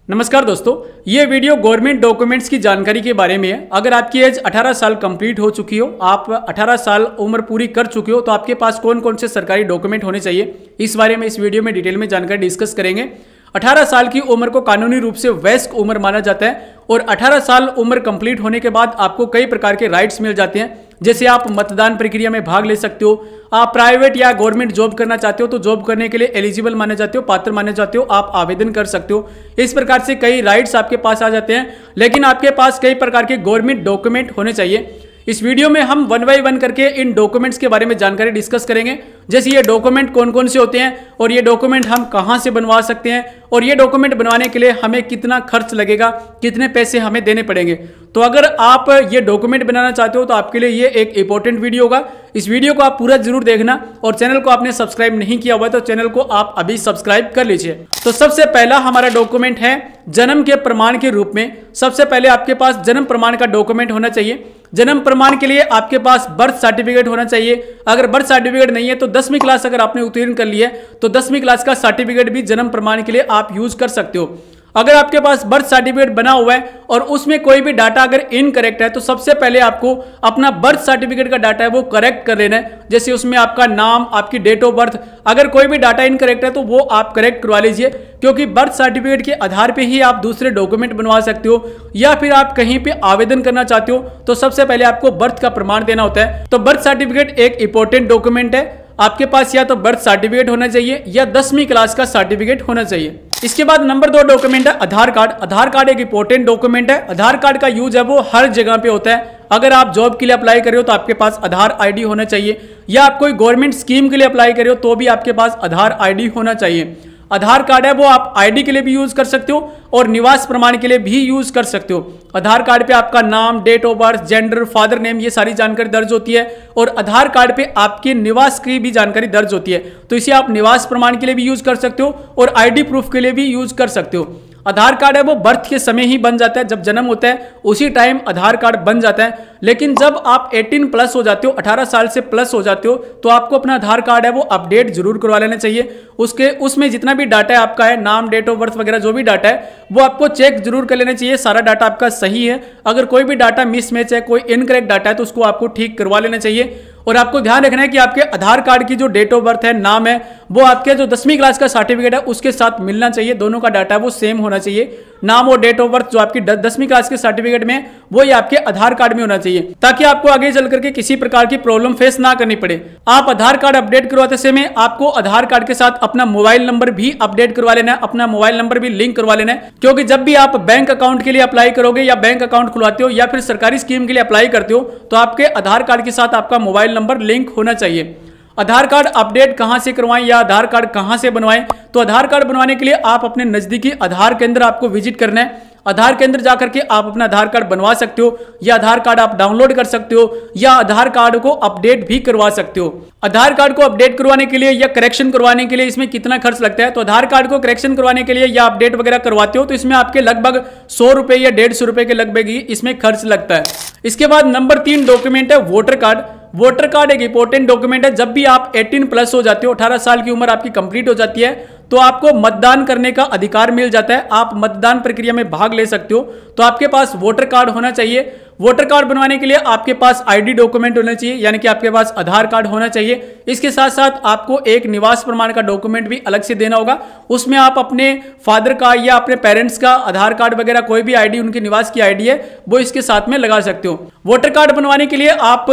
नमस्कार दोस्तों, ये वीडियो गवर्नमेंट डॉक्यूमेंट्स की जानकारी के बारे में है। अगर आपकी एज 18 साल कंप्लीट हो चुकी हो, आप 18 साल उम्र पूरी कर चुके हो, तो आपके पास कौन कौन से सरकारी डॉक्यूमेंट होने चाहिए, इस बारे में इस वीडियो में डिटेल में जानकारी डिस्कस करेंगे। 18 साल की उम्र को कानूनी रूप से वयस्क उम्र माना जाता है और 18 साल उम्र कंप्लीट होने के बाद आपको कई प्रकार के राइट्स मिल जाते हैं। जैसे आप मतदान प्रक्रिया में भाग ले सकते हो, आप प्राइवेट या गवर्नमेंट जॉब करना चाहते हो तो जॉब करने के लिए एलिजिबल माने जाते हो, पात्र माने जाते हो, आप आवेदन कर सकते हो। इस प्रकार से कई राइट्स आपके पास आ जाते हैं, लेकिन आपके पास कई प्रकार के गवर्नमेंट डॉक्यूमेंट होने चाहिए। इस वीडियो में हम वन बाय वन करके इन डॉक्यूमेंट्स के बारे में जानकारी डिस्कस करेंगे। जैसे ये डॉक्यूमेंट कौन कौन से होते हैं और ये डॉक्यूमेंट हम कहां से बनवा सकते हैं और ये डॉक्यूमेंट बनवाने के लिए हमें कितना खर्च लगेगा, कितने पैसे हमें देने पड़ेंगे। तो अगर आप ये डॉक्यूमेंट बनाना चाहते हो तो आपके लिए ये एक इंपॉर्टेंट वीडियो होगा। इस वीडियो को आप पूरा जरूर देखना और चैनल को आपने सब्सक्राइब नहीं किया हुआ तो चैनल को आप अभी सब्सक्राइब कर लीजिए। तो सबसे पहला हमारा डॉक्यूमेंट है जन्म के प्रमाण के रूप में। सबसे पहले आपके पास जन्म प्रमाण का डॉक्यूमेंट होना चाहिए। जन्म प्रमाण के लिए आपके पास बर्थ सर्टिफिकेट होना चाहिए। अगर बर्थ सर्टिफिकेट नहीं है तो 10वीं क्लास अगर आपने उत्तीर्ण कर ली है तो 10वीं क्लास का सर्टिफिकेट भी जन्म प्रमाण के लिए आप यूज कर सकते हो। अगर आपके पास बर्थ सर्टिफिकेट बना हुआ है और उसमें कोई भी डाटा अगर इनकरेक्ट है तो सबसे पहले आपको अपना बर्थ सर्टिफिकेट का डाटा है वो करेक्ट कर लेना है। जैसे उसमें आपका नाम, आपकी डेट ऑफ बर्थ, अगर कोई भी डाटा इनकरेक्ट है तो वो आप करेक्ट करवा लीजिए, क्योंकि बर्थ सर्टिफिकेट के आधार पे ही आप दूसरे डॉक्यूमेंट बनवा सकते हो। या फिर आप कहीं पे आवेदन करना चाहते हो तो सबसे पहले आपको बर्थ का प्रमाण देना होता है। तो बर्थ सर्टिफिकेट एक इंपॉर्टेंट डॉक्यूमेंट है। आपके पास या तो बर्थ सर्टिफिकेट होना चाहिए या 10वीं क्लास का सर्टिफिकेट होना चाहिए। इसके बाद नंबर 2 डॉक्यूमेंट है आधार कार्ड। आधार कार्ड एक इंपॉर्टेंट डॉक्यूमेंट है। आधार कार्ड का यूज है वो हर जगह पे होता है। अगर आप जॉब के लिए अप्लाई कर रहे हो तो आपके पास आधार आईडी होना चाहिए, या आप कोई गवर्नमेंट स्कीम के लिए अप्लाई कर रहे हो तो भी आपके पास आधार आईडी होना चाहिए। आधार कार्ड है वो आप आईडी के लिए भी यूज कर सकते हो और निवास प्रमाण के लिए भी यूज कर सकते हो। आधार कार्ड पे आपका नाम, date of birth, gender, father name, ये सारी जानकारी दर्ज होती है और आधार कार्ड पे आपके निवास की भी जानकारी दर्ज होती है। तो इसे आप निवास प्रमाण के लिए भी यूज कर सकते हो और आईडी प्रूफ के लिए भी यूज कर सकते हो। आधार कार्ड है वो बर्थ के समय ही बन जाता है, जब जन्म होता है उसी टाइम आधार कार्ड बन जाता है। लेकिन जब आप 18 प्लस हो जाते हो, 18 साल से प्लस हो जाते हो, तो आपको अपना आधार कार्ड है वो अपडेट जरूर करवा लेना चाहिए। उसमें जितना भी डाटा है आपका है, नाम, डेट ऑफ बर्थ वगैरह जो भी डाटा है वो आपको चेक जरूर कर लेना चाहिए सारा डाटा आपका सही है। अगर कोई भी डाटा मिसमैच है, कोई इनकरेक्ट डाटा है तो उसको आपको ठीक करवा लेना चाहिए। और आपको ध्यान रखना है कि आपके आधार कार्ड की जो डेट ऑफ बर्थ है, नाम है, वो आपके जो 10वीं क्लास का सर्टिफिकेट है उसके साथ मिलना चाहिए। दोनों का डाटा वो सेम होना चाहिए। नाम और डेट ऑफ बर्थ जो आपकी 10वीं क्लास के सर्टिफिकेट में वो ये आपके आधार कार्ड में होना चाहिए, ताकि आपको आगे चल करके किसी प्रकार की प्रॉब्लम फेस ना करनी पड़े। आप आधार कार्ड अपडेट करवाते समय आपको आधार कार्ड के साथ अपना मोबाइल नंबर भी अपडेट करवा लेना है, अपना मोबाइल नंबर भी लिंक करवा लेना है। क्योंकि जब भी आप बैंक अकाउंट के लिए अप्लाई करोगे या बैंक अकाउंट खुलवाते हो या फिर सरकारी स्कीम के लिए अप्लाई करते हो तो आपके आधार कार्ड के साथ आपका मोबाइल नंबर लिंक होना चाहिए। आधार कार्ड अपडेट कहां से करवाएं या आधार कार्ड कहां से बनवाएं? तो आधार कार्ड बनवाने के लिए आप अपने नजदीकी आधार केंद्र आपको विजिट करना है। आधार केंद्र जाकर के आप अपना आधार कार्ड बनवा सकते हो, या आधार कार्ड आप डाउनलोड कर सकते हो, या आधार कार्ड को अपडेट भी करवा सकते हो। आधार कार्ड को अपडेट करवाने के लिए या करेक्शन करवाने के लिए इसमें कितना खर्च लगता है? तो आधार कार्ड को करेक्शन करवाने के लिए या अपडेट वगैरह करवाते हो तो इसमें आपके लगभग 100 रुपए या 150 रुपए के लगभग ही इसमें खर्च लगता है। इसके बाद नंबर 3 डॉक्यूमेंट है वोटर कार्ड। वोटर कार्ड एक इंपॉर्टेंट डॉक्यूमेंट है। जब भी आप 18 प्लस हो जाते हो, 18 साल की उम्र आपकी कंप्लीट हो जाती है, तो आपको मतदान करने का अधिकार मिल जाता है। आप मतदान प्रक्रिया में भाग ले सकते हो। तो आपके पास वोटर कार्ड होना चाहिए। वोटर कार्ड बनवाने के लिए आपके पास आईडी डॉक्यूमेंट होना चाहिए, यानी कि आपके पास आधार कार्ड होना चाहिए। इसके साथ साथ आपको एक निवास प्रमाण का डॉक्यूमेंट भी अलग से देना होगा। उसमें आप अपने फादर का या अपने पेरेंट्स का आधार कार्ड वगैरह कोई भी आईडी, उनके निवास की आईडी है, वो इसके साथ में लगा सकते हो। वोटर कार्ड बनवाने के लिए आप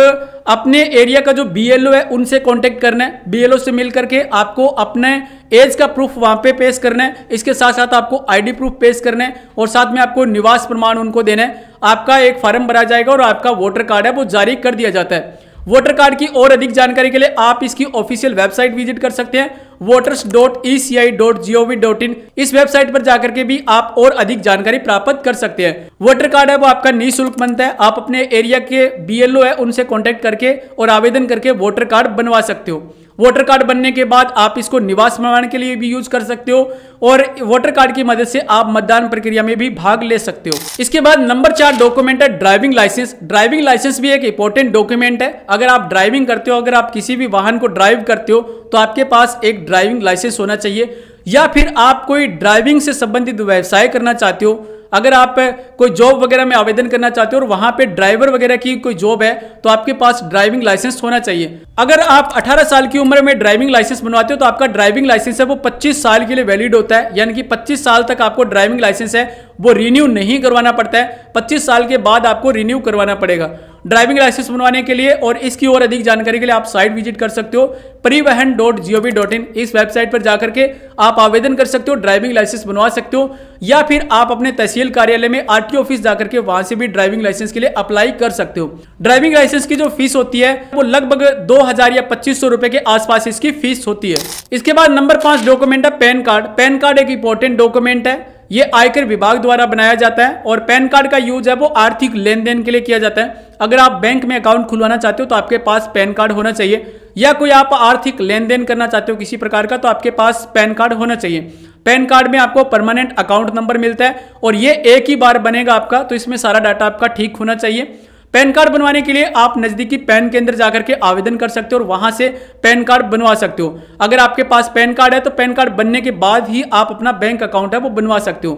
अपने एरिया का जो बीएलओ है उनसे कांटेक्ट करना है। बीएलओ से मिल करके आपको अपने एज का प्रूफ वहां पे पेश करना है। इसके साथ साथ आपको आईडी प्रूफ पेश करना है और साथ में आपको निवास प्रमाण उनको देना है। आपका एक फॉर्म भरा जाएगा और आपका वोटर कार्ड है वो जारी कर दिया जाता है। वोटर कार्ड की और अधिक जानकारी के लिए आप इसकी ऑफिशियल वेबसाइट विजिट कर सकते हैं, voters.eci.gov.in। इस वेबसाइट पर जाकर के भी आप और अधिक जानकारी प्राप्त कर सकते हैं। वोटर कार्ड है वो आपका निःशुल्क बनता है। आप अपने एरिया के बीएलओ है उनसे कांटेक्ट करके और आवेदन करके वोटर कार्ड बनवा सकते हो। वोटर कार्ड बनने के बाद आप इसको निवास प्रमाण के लिए भी यूज कर सकते हो और वोटर कार्ड की मदद से आप मतदान प्रक्रिया में भी भाग ले सकते हो। इसके बाद नंबर 4 डॉक्यूमेंट है ड्राइविंग लाइसेंस। ड्राइविंग लाइसेंस भी एक इंपॉर्टेंट डॉक्यूमेंट है। अगर आप ड्राइविंग करते हो, अगर आप किसी भी वाहन को ड्राइव करते हो तो आपके पास एक ड्राइविंग लाइसेंस होना चाहिए। या फिर आप कोई ड्राइविंग से संबंधित व्यवसाय करना चाहते हो, अगर आप कोई जॉब वगैरह में आवेदन करना चाहते हो और वहां पे ड्राइवर वगैरह की कोई जॉब है तो आपके पास ड्राइविंग लाइसेंस होना चाहिए। अगर आप 18 साल की उम्र में ड्राइविंग लाइसेंस बनवाते हो तो आपका ड्राइविंग लाइसेंस है वो 25 साल के लिए वैलिड होता है, यानी कि 25 साल तक आपको ड्राइविंग लाइसेंस है वो रिन्यू नहीं करवाना पड़ता है, 25 साल के बाद आपको रिन्यू करवाना पड़ेगा ड्राइविंग लाइसेंस बनवाने के लिए। और इसकी और अधिक जानकारी के लिए आप साइट विजिट कर सकते हो परिवहन.gov.in। इस वेबसाइट पर जाकर के आप आवेदन कर सकते हो, ड्राइविंग लाइसेंस बनवा सकते हो, या फिर आप अपने तहसील कार्यालय में आरटीओ ऑफिस जाकर के वहां से भी ड्राइविंग लाइसेंस के लिए अप्लाई कर सकते हो। ड्राइविंग लाइसेंस की जो फीस होती है वो लगभग 2000 या 2500 रुपए के आसपास इसकी फीस होती है। इसके बाद नंबर 5 डॉक्यूमेंट है पैन कार्ड। पैन कार्ड एक इंपॉर्टेंट डॉक्यूमेंट है, ये आयकर विभाग द्वारा बनाया जाता है और पैन कार्ड का यूज है वो आर्थिक लेन देन के लिए किया जाता है। अगर आप बैंक में अकाउंट खुलवाना चाहते हो तो आपके पास पैन कार्ड होना चाहिए, या कोई आप आर्थिक लेन देन करना चाहते हो किसी प्रकार का तो आपके पास पैन कार्ड होना चाहिए। पैन कार्ड में आपको परमानेंट अकाउंट नंबर मिलता है और ये एक ही बार बनेगा आपका, तो इसमें सारा डाटा आपका ठीक होना चाहिए। पैन कार्ड बनवाने के लिए आप नजदीकी पैन केंद्र जाकर के आवेदन कर सकते हो और वहां से पैन कार्ड बनवा सकते हो। अगर आपके पास पैन कार्ड है तो पैन कार्ड बनने के बाद ही आप अपना बैंक अकाउंट है वो बनवा सकते हो।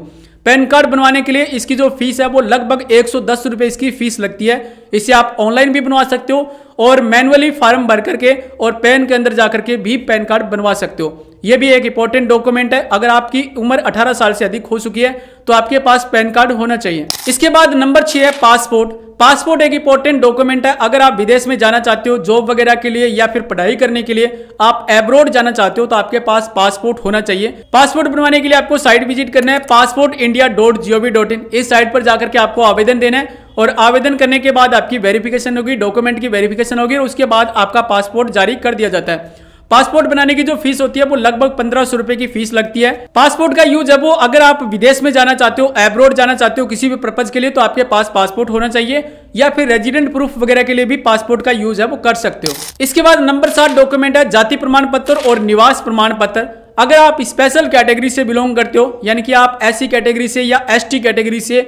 पैन कार्ड बनवाने के लिए इसकी जो फीस है वो लगभग 110 रुपए इसकी फीस लगती है। इसे आप ऑनलाइन भी बनवा सकते हो और मैनुअली फॉर्म भर करके और पैन के अंदर जाकर के भी पैन कार्ड बनवा सकते हो। यह भी एक इंपॉर्टेंट डॉक्यूमेंट है। अगर आपकी उम्र 18 साल से अधिक हो चुकी है तो आपके पास पैन कार्ड होना चाहिए। इसके बाद नंबर 6 है पासपोर्ट। पासपोर्ट एक इंपॉर्टेंट डॉक्यूमेंट है। अगर आप विदेश में जाना चाहते हो जॉब वगैरह के लिए या फिर पढ़ाई करने के लिए, आप एब्रोड जाना चाहते हो तो आपके पास पासपोर्ट होना चाहिए। पासपोर्ट बनवाने के लिए आपको साइट विजिट करना है passportindia.gov.in। इस साइट पर जाकर के आपको आवेदन देना है और आवेदन करने के बाद आपकी वेरिफिकेशन होगी, डॉक्यूमेंट की वेरिफिकेशन होगी और उसके बाद आपका पासपोर्ट जारी कर दिया जाता है। पासपोर्ट बनाने की जो फीस होती है वो लगभग 1500 रुपए की फीस लगती है। पासपोर्ट का यूज है वो अगर आप विदेश में जाना चाहते हो, एब्रोड जाना चाहते हो किसी भी पर्पज के लिए तो आपके पास पासपोर्ट होना चाहिए, या फिर रेजिडेंट प्रूफ वगैरह के लिए भी पासपोर्ट का यूज है वो कर सकते हो। इसके बाद नंबर 7 डॉक्यूमेंट है जाति प्रमाण पत्र और निवास प्रमाण पत्र। अगर आप स्पेशल कैटेगरी से बिलोंग करते हो, यानी कि आप SC कैटेगरी से या ST कैटेगरी से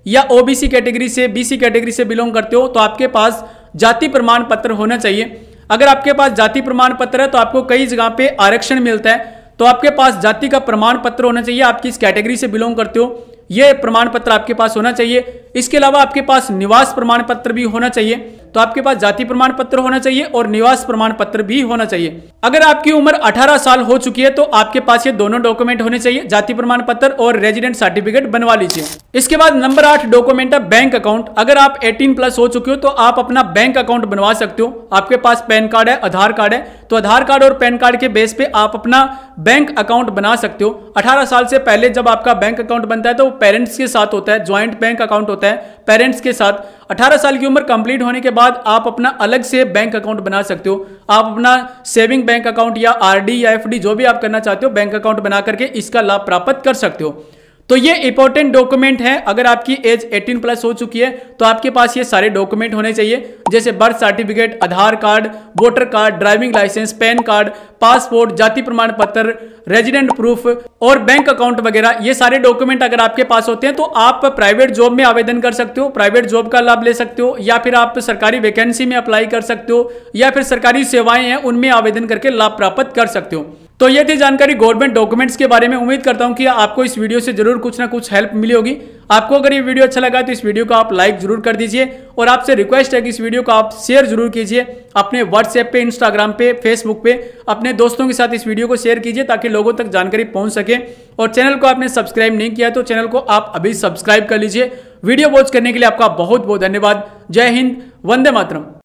या OBC कैटेगरी से, BC कैटेगरी से बिलोंग करते हो तो आपके पास जाति प्रमाण पत्र होना चाहिए। अगर आपके पास जाति प्रमाण पत्र है तो आपको कई जगह पे आरक्षण मिलता है, तो आपके पास जाति का प्रमाण पत्र होना चाहिए। आप किस कैटेगरी से बिलोंग करते हो यह प्रमाण पत्र आपके पास होना चाहिए। इसके अलावा आपके पास निवास प्रमाण पत्र भी होना चाहिए, तो आपके पास जाति प्रमाण पत्र होना चाहिए और निवास प्रमाण पत्र भी होना चाहिए। अगर आपकी उम्र 18 साल हो चुकी है तो आपके पास ये दोनों डॉक्यूमेंट होने चाहिए, जाति प्रमाण पत्र और रेजिडेंट सर्टिफिकेट बनवा लीजिए। इसके बाद नंबर 8 डॉक्यूमेंट है बैंक अकाउंट। अगर आप 18+ हो चुके हो तो आप अपना बैंक अकाउंट बनवा सकते हो। आपके पास पैन कार्ड है, आधार कार्ड है, तो आधार कार्ड और पैन कार्ड के बेस पे आप अपना बैंक अकाउंट बना सकते हो। 18 साल से पहले जब आपका बैंक अकाउंट बनता है तो पेरेंट्स के साथ होता है, ज्वाइंट बैंक अकाउंट होता है पेरेंट्स के साथ। 18 साल की उम्र कंप्लीट होने के बाद आप अपना अलग से बैंक अकाउंट बना सकते हो। आप अपना सेविंग बैंक अकाउंट या RD या FD जो भी आप करना चाहते हो बैंक अकाउंट बना करके इसका लाभ प्राप्त कर सकते हो। तो ये इंपॉर्टेंट डॉक्यूमेंट है। अगर आपकी एज 18+ हो चुकी है तो आपके पास ये सारे डॉक्यूमेंट होने चाहिए, जैसे birth certificate, Aadhaar card, voter card, driving licence, PAN card, passport, जाति प्रमाण पत्र, रेजिडेंट प्रूफ और बैंक अकाउंट वगैरह। ये सारे डॉक्यूमेंट अगर आपके पास होते हैं तो आप प्राइवेट जॉब में आवेदन कर सकते हो, प्राइवेट जॉब का लाभ ले सकते हो, या फिर आप सरकारी वैकेंसी में अप्लाई कर सकते हो, या फिर सरकारी सेवाएं हैं उनमें आवेदन करके लाभ प्राप्त कर सकते हो। तो ये थी जानकारी गवर्नमेंट डॉक्यूमेंट्स के बारे में। उम्मीद करता हूं कि आपको इस वीडियो से जरूर कुछ ना कुछ हेल्प मिली होगी। आपको अगर ये वीडियो अच्छा लगा तो इस वीडियो को आप लाइक जरूर कर दीजिए और आपसे रिक्वेस्ट है कि इस वीडियो को आप शेयर जरूर कीजिए अपने व्हाट्सएप पे, इंस्टाग्राम पे, फेसबुक पे। अपने दोस्तों के साथ इस वीडियो को शेयर कीजिए ताकि लोगों तक जानकारी पहुंच सके। और चैनल को आपने सब्सक्राइब नहीं किया तो चैनल को आप अभी सब्सक्राइब कर लीजिए। वीडियो वॉच करने के लिए आपका बहुत बहुत धन्यवाद। जय हिंद, वंदे मातरम।